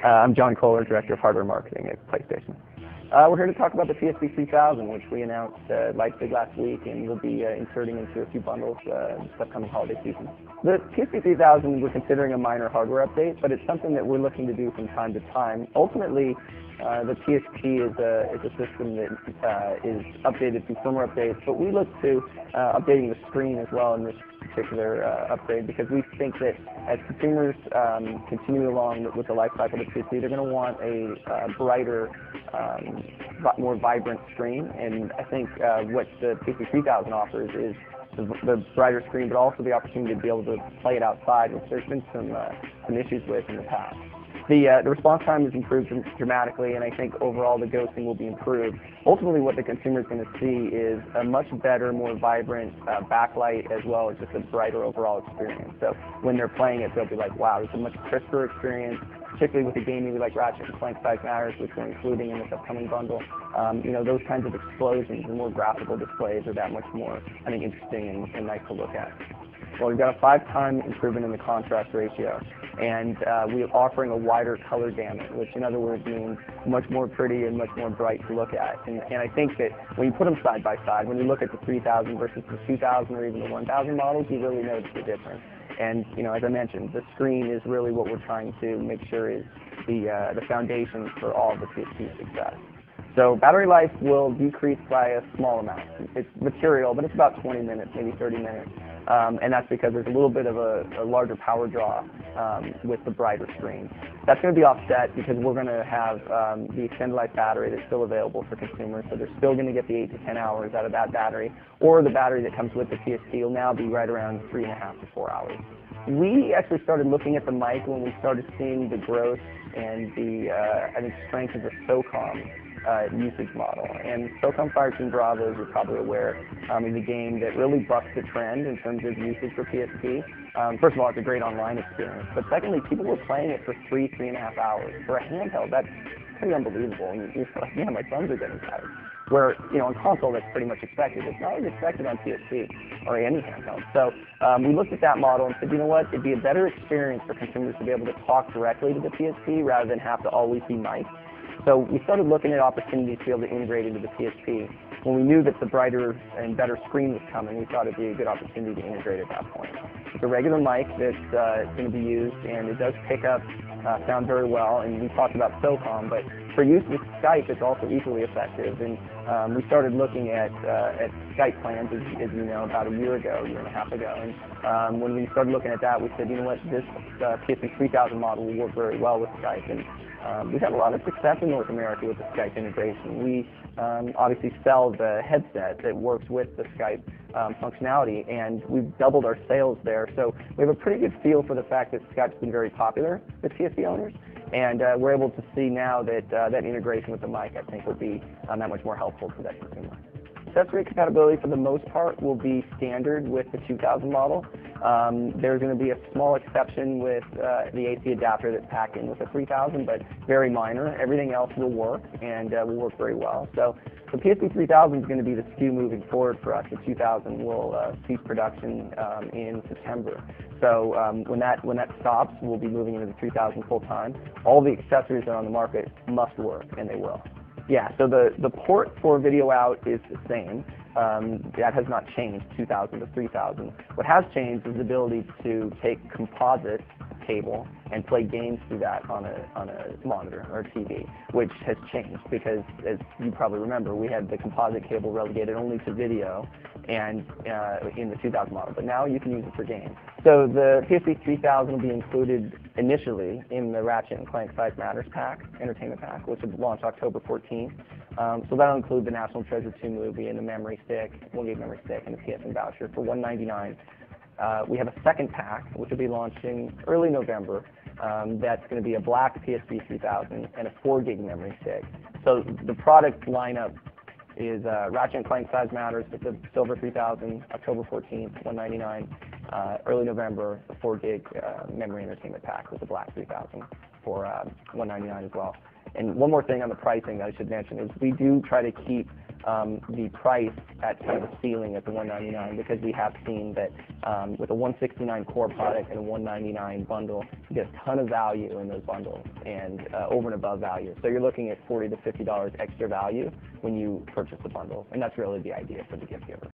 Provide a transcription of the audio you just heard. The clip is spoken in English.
I'm John Kohler, Director of Hardware Marketing at PlayStation. We're here to talk about the PSP 3000, which we announced Leipzig last week, and we'll be inserting into a few bundles this upcoming holiday season. The PSP 3000, we're considering a minor hardware update, but it's something that we're looking to do from time to time. Ultimately, the PSP is a system that is updated through firmware updates, but we look to updating the screen as well in this particular upgrade, because we think that as consumers continue along with the life cycle of the PSP, they're going to want a brighter, more vibrant screen. And I think what the PSP 3000 offers is the brighter screen, but also the opportunity to be able to play it outside, which there's been some issues with in the past. The response time has improved dramatically, and I think overall the ghosting will be improved. Ultimately, what the consumer is going to see is a much better, more vibrant backlight, as well as just a brighter overall experience. So when they're playing it, they'll be like, wow, it's a much crisper experience, particularly with the game maybe like Ratchet & Clank Size Matters, which we're including in this upcoming bundle. Those kinds of explosions and more graphical displays are that much more, I think, interesting and nice to look at. Well, we've got a 5-time improvement in the contrast ratio, and we're offering a wider color gamut, which in other words means much more pretty and much more bright to look at. And I think that when you put them side by side, when you look at the 3000 versus the 2000 or even the 1000 models, you really notice the difference. And as I mentioned, the screen is really what we're trying to make sure is the foundation for all of the PSP success. So battery life will decrease by a small amount. It's material, but it's about 20 minutes, maybe 30 minutes. And that's because there's a little bit of a larger power draw with the brighter screen. That's going to be offset because we're going to have the extended life battery that's still available for consumers. So they're still going to get the 8 to 10 hours out of that battery, or the battery that comes with the PSP will now be right around 3.5 to 4 hours. We actually started looking at the mic when we started seeing the growth and the I think strength of the SOCOM usage model. And SOCOM Fireteam Bravo, as you're probably aware, is a game that really bucks the trend in terms of usage for PSP. First of all, it's a great online experience, but secondly, people were playing it for 3.5 hours. For a handheld, that's pretty unbelievable. And you're like, yeah, my thumbs are getting tired. Where, on console, that's pretty much expected. It's not as expected on PSP or any handheld. So we looked at that model and said, you know what, it'd be a better experience for consumers to be able to talk directly to the PSP rather than have to always be mic'd. So we started looking at opportunities to be able to integrate into the PSP. When we knew that the brighter and better screen was coming, we thought it'd be a good opportunity to integrate at that point. It's a regular mic that's going to be used, and it does pick up sound very well. And we talked about SOCOM, but for use with Skype, it's also equally effective. And we started looking at Skype plans, as you know, about a year and a half ago. And when we started looking at that, we said, you know what, this PSP 3000 model will work very well with Skype. And we've had a lot of success in North America with the Skype integration. We obviously sell the headset that works with the Skype functionality, and we've doubled our sales there. So we have a pretty good feel for the fact that Skype's been very popular with PSP owners, and we're able to see now that that integration with the mic, I think, would be that much more helpful to that consumer. Accessory compatibility, for the most part, will be standard with the 2000 model. There's going to be a small exception with the AC adapter that's packed in with the 3000, but very minor. Everything else will work, and will work very well. So the PSP 3000 is going to be the SKU moving forward for us. The 2000 will cease production in September. So when that stops, we'll be moving into the 3000 full time. All the accessories that are on the market must work, and they will. Yeah, so the port for video out is the same. That has not changed, 2000 to 3000. What has changed is the ability to take composite cable and play games through that on a monitor or a TV, which has changed because, as you probably remember, we had the composite cable relegated only to video and in the 2000 model, but now you can use it for games. So the PSP 3000 will be included initially in the Ratchet & Clank Size Matters pack, entertainment pack, which will launch October 14th. So that'll include the National Treasure 2 movie and the memory stick, 1 gig memory stick, and the PSN voucher for $199. We have a second pack, which will be launching early November. That's going to be a black PSP 3000 and a 4 gig memory stick. So the product lineup is Ratchet & Clank Size Matters with the silver 3000, October 14th, $199. Early November, the 4 gig memory entertainment pack with the black 3000 for $199 as well. And one more thing on the pricing that I should mention is we do try to keep the price at kind of a ceiling at the $199, because we have seen that with a $169 core product and a $199 bundle, you get a ton of value in those bundles and over and above value. So you're looking at $40 to $50 extra value when you purchase the bundle, and that's really the idea for the gift giver.